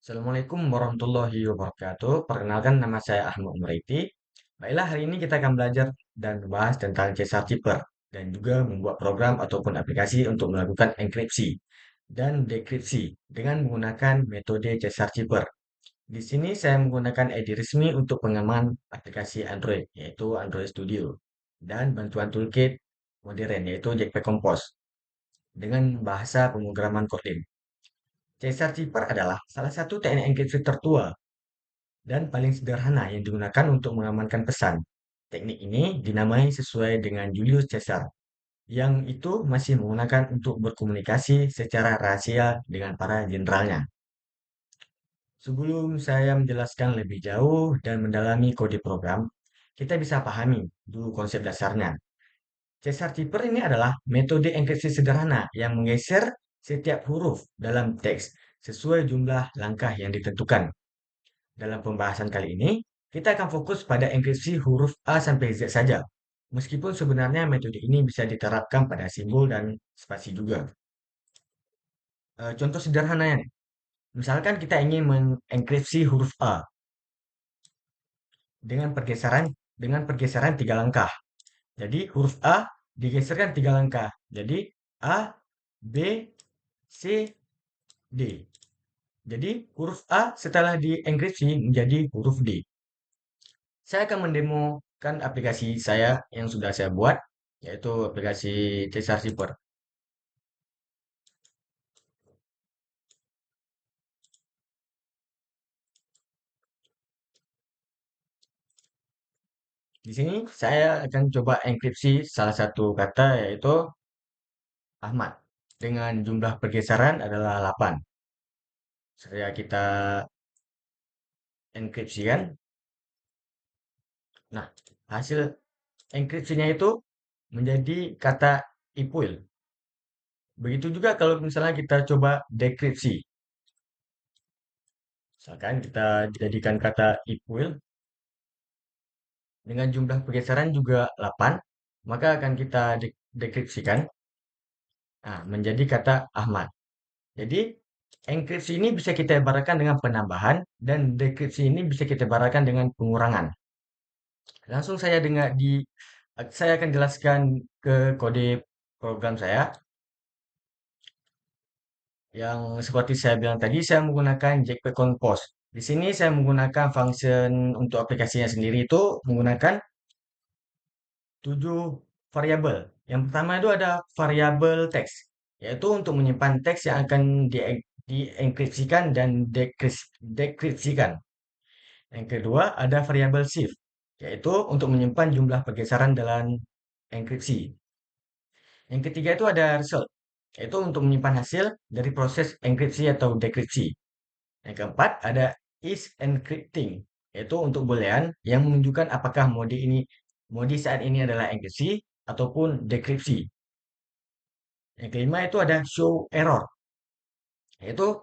Assalamualaikum warahmatullahi wabarakatuh. Perkenalkan nama saya Ahmad Muraiti. Baiklah, hari ini kita akan belajar dan membahas tentang Caesar Keeper dan juga membuat program ataupun aplikasi untuk melakukan enkripsi dan dekripsi dengan menggunakan metode Caesar Keeper. Di sini saya menggunakan ID resmi untuk pengaman aplikasi Android, yaitu Android Studio, dan bantuan toolkit modern, yaitu Jetpack Compose, dengan bahasa pemrograman Kotlin. Caesar Keeper adalah salah satu teknik enkripsi tertua dan paling sederhana yang digunakan untuk mengamankan pesan. Teknik ini dinamai sesuai dengan Julius Caesar, yang itu masih menggunakan untuk berkomunikasi secara rahasia dengan para jenderalnya. Sebelum saya menjelaskan lebih jauh dan mendalami kode program, kita bisa pahami dulu konsep dasarnya. Caesar Keeper ini adalah metode enkripsi sederhana yang menggeser setiap huruf dalam teks sesuai jumlah langkah yang ditentukan. Dalam pembahasan kali ini, kita akan fokus pada enkripsi huruf A sampai Z saja. Meskipun sebenarnya metode ini bisa diterapkan pada simbol dan spasi juga. Contoh sederhananya nih, misalkan kita ingin mengenkripsi huruf A dengan pergeseran 3 langkah. Jadi huruf A digeserkan 3 langkah. Jadi A, B, C, D. Jadi huruf A setelah dienkripsi menjadi huruf D. Saya akan mendemokan aplikasi saya yang sudah saya buat, yaitu aplikasi Caesar Shipper. Di sini saya akan coba enkripsi salah satu kata yaitu Ahmad dengan jumlah pergeseran adalah 8. Saya kita enkripsikan. Nah, hasil enkripsinya itu menjadi kata Ipuil. Begitu juga kalau misalnya kita coba dekripsi. Misalkan kita jadikan kata Ipuil dengan jumlah pergeseran juga 8, maka akan kita dekripsikan menjadi kata Ahmad. Jadi, enkripsi ini bisa kita ibaratkan dengan penambahan dan dekripsi ini bisa kita ibaratkan dengan pengurangan. Langsung saya akan jelaskan ke kode program saya yang seperti saya bilang tadi, saya menggunakan Jetpack Compose. Di sini saya menggunakan function untuk aplikasinya sendiri itu menggunakan 7 variabel. Yang pertama itu ada variabel teks, yaitu untuk menyimpan teks yang akan dienkripsikan dan dekripsikan. Yang kedua ada variabel shift, yaitu untuk menyimpan jumlah pergeseran dalam enkripsi. Yang ketiga itu ada result, yaitu untuk menyimpan hasil dari proses enkripsi atau dekripsi. Yang keempat ada is encrypting, yaitu untuk boolean yang menunjukkan apakah mode saat ini adalah enkripsi ataupun dekripsi. Yang kelima itu ada show error, yaitu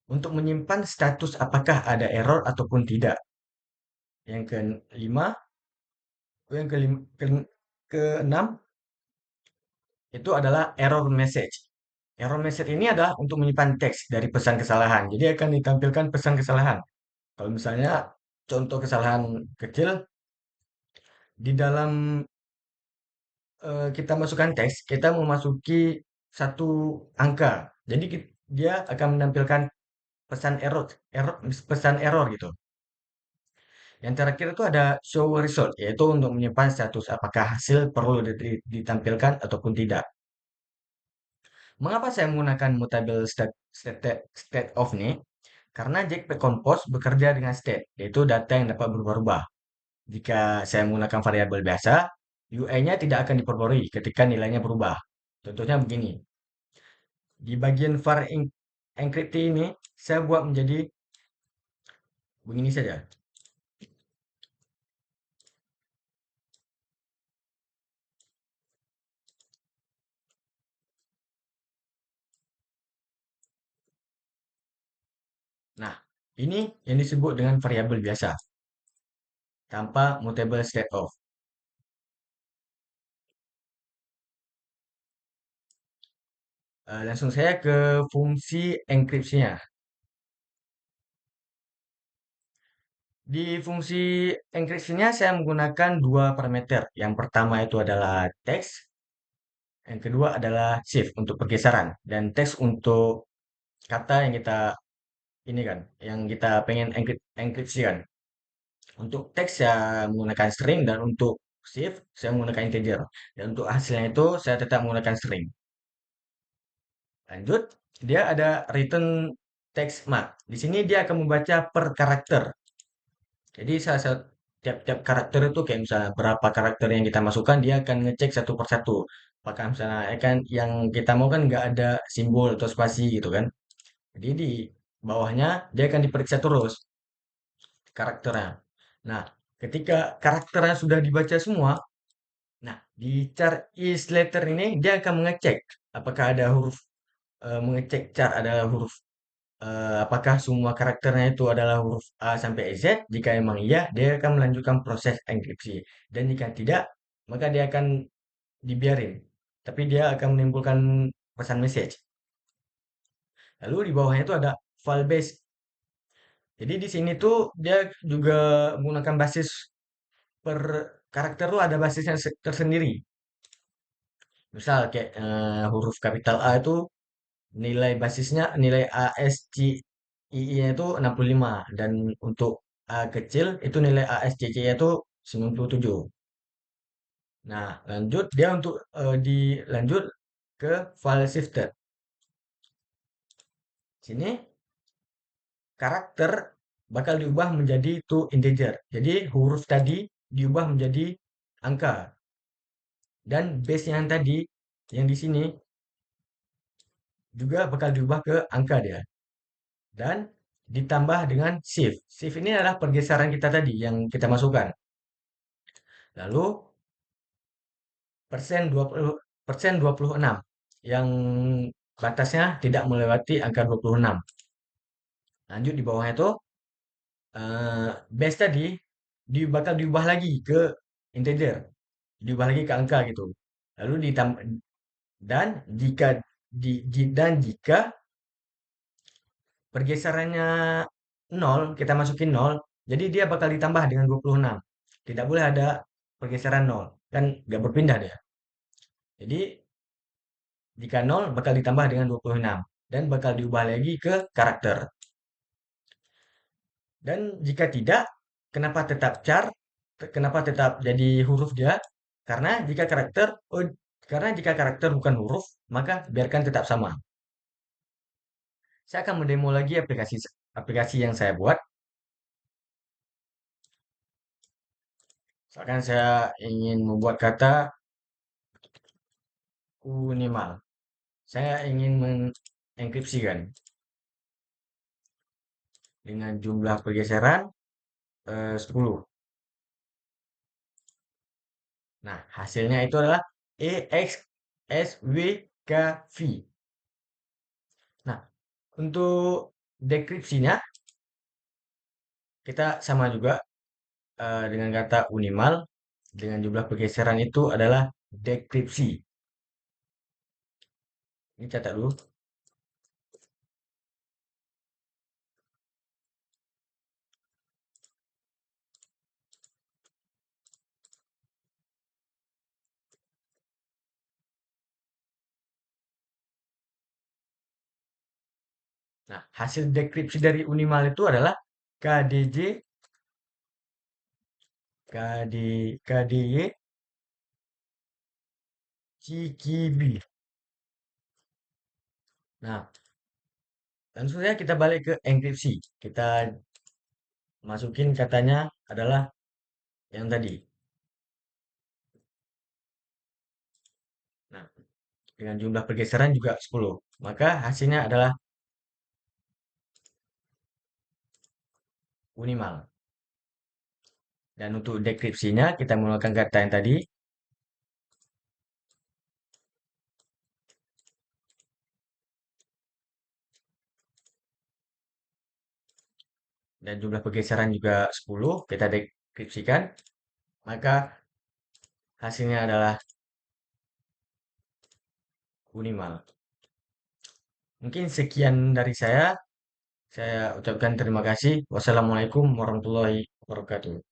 untuk menyimpan status apakah ada error ataupun tidak. Yang kelima, yang kelima, keenam itu adalah error message. Error message ini adalah untuk menyimpan teks dari pesan kesalahan. Jadi akan ditampilkan pesan kesalahan. Kalau misalnya contoh kesalahan kecil di dalam kita masukkan teks, kita memasuki satu angka. Jadi dia akan menampilkan pesan error, pesan error gitu. Yang terakhir itu ada show result, yaitu untuk menyimpan status apakah hasil perlu ditampilkan ataupun tidak. Mengapa saya menggunakan mutable state of nih? Karena Jetpack Compose bekerja dengan state, yaitu data yang dapat berubah-ubah. Jika saya menggunakan variabel biasa, UI-nya tidak akan diperbarui ketika nilainya berubah. Contohnya begini. Di bagian encrypted ini, saya buat menjadi begini saja. Nah, ini yang disebut dengan variabel biasa, tanpa mutable state of. Langsung saya ke fungsi enkripsinya. Di fungsi enkripsinya saya menggunakan dua parameter. Yang pertama itu adalah teks, yang kedua adalah shift untuk pergeseran, dan teks untuk kata yang kita ini kan, yang kita pengen enkripsikan. Untuk teks saya menggunakan string dan untuk shift saya menggunakan integer. Dan untuk hasilnya itu saya tetap menggunakan string. Lanjut, dia ada return text mark. Di sini dia akan membaca per karakter. Jadi salah satu tiap-tiap karakter itu kayak misalnya berapa karakter yang kita masukkan, dia akan ngecek satu per satu. Apakah misalnya kan yang kita mau kan nggak ada simbol atau spasi gitu kan. Jadi di bawahnya dia akan diperiksa terus karakternya. Nah, ketika karakternya sudah dibaca semua, nah di char is letter ini dia akan mengecek apakah ada huruf mengecek char ada huruf apakah semua karakternya itu adalah huruf A sampai Z? Jika memang iya, dia akan melanjutkan proses enkripsi. Dan jika tidak, maka dia akan dibiarin. Tapi dia akan menimbulkan pesan message. Lalu di bawahnya itu ada file base. Jadi di sini tuh dia juga menggunakan basis per karakter tuh ada basisnya tersendiri. Misal kayak huruf kapital A itu nilai basisnya nilai ASCII-nya itu 65 dan untuk A kecil itu nilai ASCII-nya itu 97. Nah, lanjut dia untuk dilanjut ke file shifter. Sini karakter bakal diubah menjadi to integer. Jadi huruf tadi diubah menjadi angka dan base yang tadi yang di sini juga bakal diubah ke angka dia. Dan ditambah dengan shift. Shift ini adalah pergeseran kita tadi yang kita masukkan. Lalu persen 26 yang batasnya tidak melewati angka 26. Lanjut di bawahnya itu base tadi bakal diubah lagi ke integer, diubah lagi ke angka gitu. Lalu ditambah dan jika dan jika pergeserannya nol, kita masukin nol, jadi dia bakal ditambah dengan 26. Tidak boleh ada pergeseran nol, kan nggak berpindah dia. Jadi jika nol bakal ditambah dengan 26 dan bakal diubah lagi ke karakter. Dan jika tidak, kenapa tetap char? Kenapa tetap jadi huruf dia? Karena jika karakter oh, karena jika karakter bukan huruf, maka biarkan tetap sama. Saya akan mendemo lagi aplikasi aplikasi yang saya buat. Misalkan saya ingin membuat kata unimal. Saya ingin mengenkripsikan dengan jumlah pergeseran 10. Nah, hasilnya itu adalah EXSWKV. Nah, untuk dekripsinya kita sama juga dengan kata unimal dengan jumlah pergeseran itu adalah dekripsi. Ini catat dulu. Nah, hasil dekripsi dari unimal itu adalah KDJ, KDY, CKB. Nah, langsung saja kita balik ke enkripsi. Kita masukin katanya adalah yang tadi. Nah, dengan jumlah pergeseran juga 10. Maka hasilnya adalah unimal. Dan untuk dekripsinya kita menggunakan kata yang tadi dan jumlah pergeseran juga 10 kita dekripsikan, maka hasilnya adalah unimal. Mungkin sekian dari saya. Saya ucapkan terima kasih. Wassalamualaikum warahmatullahi wabarakatuh. wabarakatuh.